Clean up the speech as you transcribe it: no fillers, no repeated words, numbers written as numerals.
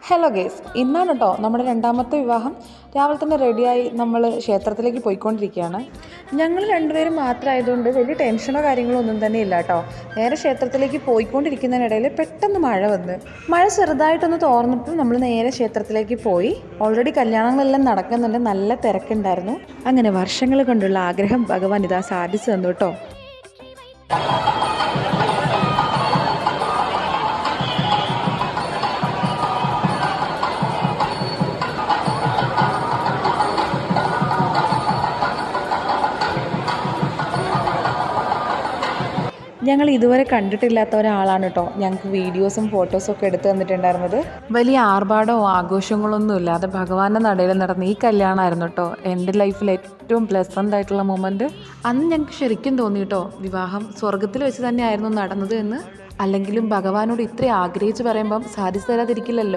Hello guys, ഇന്നാണ് കേട്ടോ നമ്മുടെ രണ്ടാമത്തെ വിവാഹം. രാവിലെ തന്നെ റെഡിയായി നമ്മൾ ക്ഷേത്രത്തിലേക്ക് പോയിക്കൊണ്ടിരിക്കുകയാണ്. ഞങ്ങൾ രണ്ടുപേരും മാത്രമായതുകൊണ്ട് വലിയ ടെൻഷനോ കാര്യങ്ങളോ ഒന്നും തന്നെ ഇല്ല കേട്ടോ. നേരെ ക്ഷേത്രത്തിലേക്ക് പോയിക്കൊണ്ടിരിക്കുന്നതിനിടയിൽ പെട്ടെന്ന് മഴ വന്ന് മഴ ചെറുതായിട്ടൊന്ന് തോർന്നപ്പോൾ നമ്മൾ നേരെ ക്ഷേത്രത്തിലേക്ക് പോയി. ഓൾറെഡി കല്യാണങ്ങളെല്ലാം നടക്കുന്നുണ്ട്, നല്ല തിരക്കുണ്ടായിരുന്നു. അങ്ങനെ വർഷങ്ങൾ കൊണ്ടുള്ള ആഗ്രഹം ഭഗവാൻ ഇതാ സാധിച്ചു തന്നു കേട്ടോ. ഞങ്ങൾ ഇതുവരെ കണ്ടിട്ടില്ലാത്ത ഒരാളാണ് കേട്ടോ ഞങ്ങൾക്ക് വീഡിയോസും ഫോട്ടോസും ഒക്കെ എടുത്തു തന്നിട്ടുണ്ടായിരുന്നത്. വലിയ ആർഭാടമോ ആഘോഷങ്ങളൊന്നും ഇല്ലാതെ ഭഗവാന്റെ നടയിൽ നടന്ന ഈ കല്യാണമായിരുന്നു കേട്ടോ എൻ്റെ ലൈഫിൽ ഏറ്റവും പ്ലസൻ്റ് ആയിട്ടുള്ള മൊമെൻറ്റ്. അന്ന് ഞങ്ങൾക്ക് ശരിക്കും തോന്നി കേട്ടോ, വിവാഹം സ്വർഗത്തിൽ വെച്ച് തന്നെയായിരുന്നു നടന്നത് എന്ന്. അല്ലെങ്കിലും ഭഗവാനോട് ഇത്രയും ആഗ്രഹിച്ച് പറയുമ്പം സാധിച്ചു തരാതിരിക്കില്ലല്ലോ.